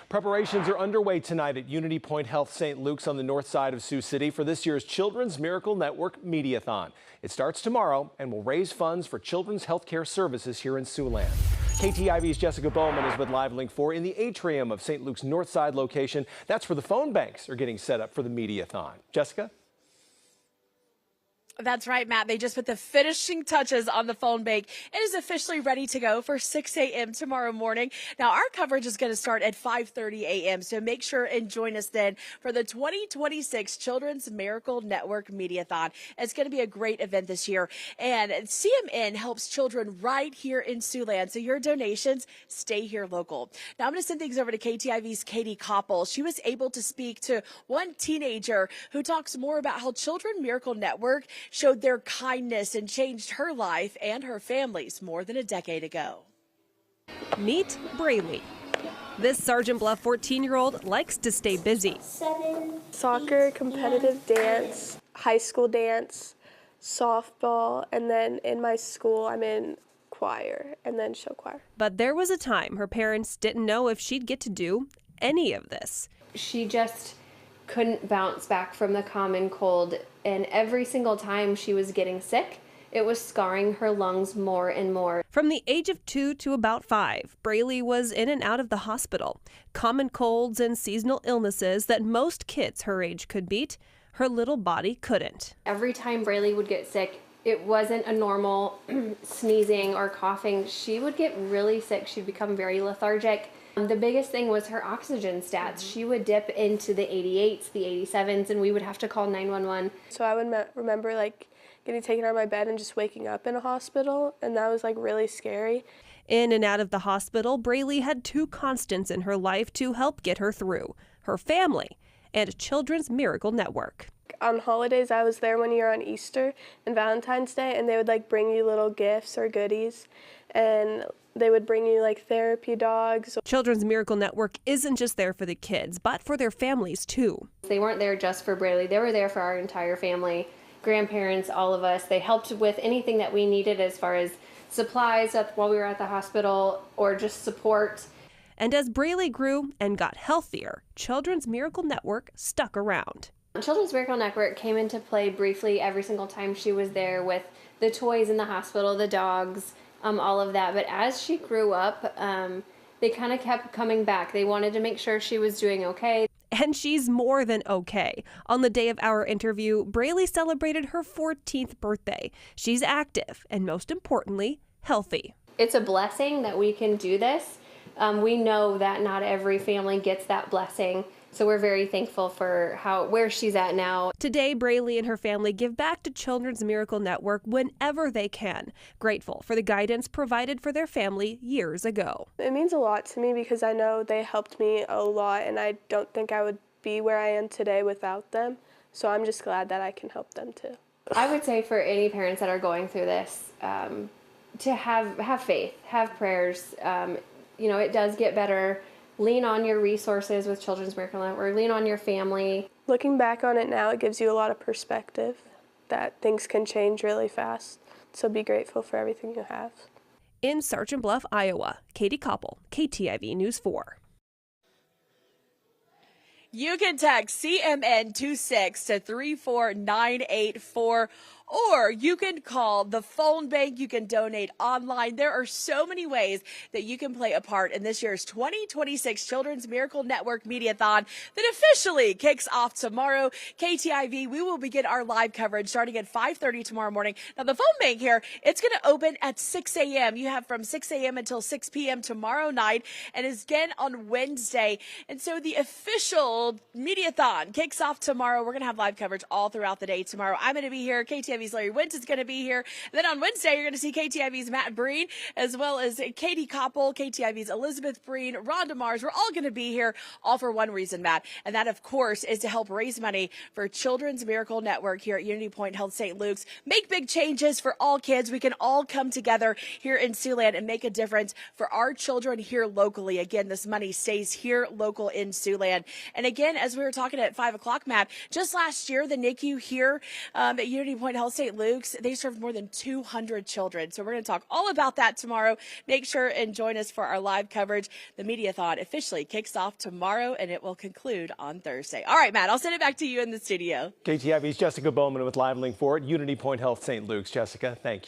Preparations are underway tonight at Unity Point Health St. Luke's on the north side of Sioux City for this year's Children's Miracle Network Mediathon. It starts tomorrow and will raise funds for children's health care services here in Siouxland. KTIV's Jessica Bowman is with Live Link 4 in the atrium of St. Luke's north side location. That's where the phone banks are getting set up for the Mediathon. Jessica? That's right, Matt. They just put the finishing touches on the phone bank. It is officially ready to go for 6 a.m. tomorrow morning. Now, our coverage is going to start at 5:30 a.m., so make sure and join us then for the 2026 Children's Miracle Network Mediathon. It's going to be a great event this year, and CMN helps children right here in Siouxland, so your donations stay here local. Now, I'm going to send things over to KTIV's Katie Koppel. She was able to speak to one teenager who talks more about how Children's Miracle Network showed their kindness and changed her life and her family's more than a decade ago. Meet Braylee. This Sergeant Bluff 14-year-old likes to stay busy. Soccer, competitive dance, high school dance, softball, and then in my school I'm in choir and then show choir. But there was a time her parents didn't know if she'd get to do any of this. She just couldn't bounce back from the common cold, and every single time she was getting sick, it was scarring her lungs more and more. From the age of 2 to about 5, Braylee was in and out of the hospital. Common colds and seasonal illnesses that most kids her age could beat, her little body couldn't. Every time Braylee would get sick, it wasn't a normal sneezing or coughing. She would get really sick. She'd become very lethargic. The biggest thing was her oxygen stats. She would dip into the 88s, the 87s, and we would have to call 911. So I would remember getting taken out of my bed and just waking up in a hospital, and that was really scary. In and out of the hospital, Braylee had 2 constants in her life to help get her through: her family and Children's Miracle Network. On holidays, I was there one year on Easter and Valentine's Day, and they would bring you little gifts or goodies, and they would bring you therapy dogs. Children's Miracle Network isn't just there for the kids, but for their families too. They weren't there just for Braylee. They were there for our entire family, grandparents, all of us. They helped with anything that we needed as far as supplies while we were at the hospital or just support. And as Braylee grew and got healthier, Children's Miracle Network stuck around. Children's Miracle Network came into play briefly every single time she was there with the toys in the hospital, the dogs, all of that. But as she grew up, they kind of kept coming back. They wanted to make sure she was doing okay. And she's more than okay. On the day of our interview, Braylee celebrated her 14th birthday. She's active and, most importantly, healthy. It's a blessing that we can do this. We know that not every family gets that blessing. So we're very thankful for where she's at now. Today, Braylee and her family give back to Children's Miracle Network whenever they can, grateful for the guidance provided for their family years ago. It means a lot to me because I know they helped me a lot, and I don't think I would be where I am today without them. So I'm just glad that I can help them too. I would say for any parents that are going through this, to have faith, have prayers. It does get better. Lean on your resources with Children's Miracle Network. Lean on your family. Looking back on it now, it gives you a lot of perspective that things can change really fast. So be grateful for everything you have. In Sergeant Bluff, Iowa, Katie Koppel, KTIV News 4. You can text CMN26 to 34984, or you can call the phone bank. You can donate online. There are so many ways that you can play a part in this year's 2026 Children's Miracle Network Mediathon that officially kicks off tomorrow. KTIV, we will begin our live coverage starting at 5:30 tomorrow morning. Now, the phone bank here, it's going to open at 6 a.m. You have from 6 a.m. until 6 p.m. tomorrow night, and is again on Wednesday. And so the official Mediathon kicks off tomorrow. We're going to have live coverage all throughout the day tomorrow. I'm going to be here. KTIV's Larry Wentz is going to be here. And then on Wednesday, you're going to see KTIV's Matt Breen, as well as Katie Koppel, KTIV's Elizabeth Breen, Rhonda Mars. We're all going to be here, all for one reason, Matt. And that, of course, is to help raise money for Children's Miracle Network here at Unity Point Health St. Luke's. Make big changes for all kids. We can all come together here in Siouxland and make a difference for our children here locally. Again, this money stays here local in Siouxland. And again, as we were talking at 5 o'clock, Matt, just last year, the NICU here at Unity Point Health Health St. Luke's, they serve more than 200 children. So we're going to talk all about that tomorrow. Make sure and join us for our live coverage. The Mediathon officially kicks off tomorrow, and it will conclude on Thursday. All right, Matt, I'll send it back to you in the studio. KTIV's Jessica Bowman with Live Link 4 at Unity Point Health St. Luke's. Jessica, thank you.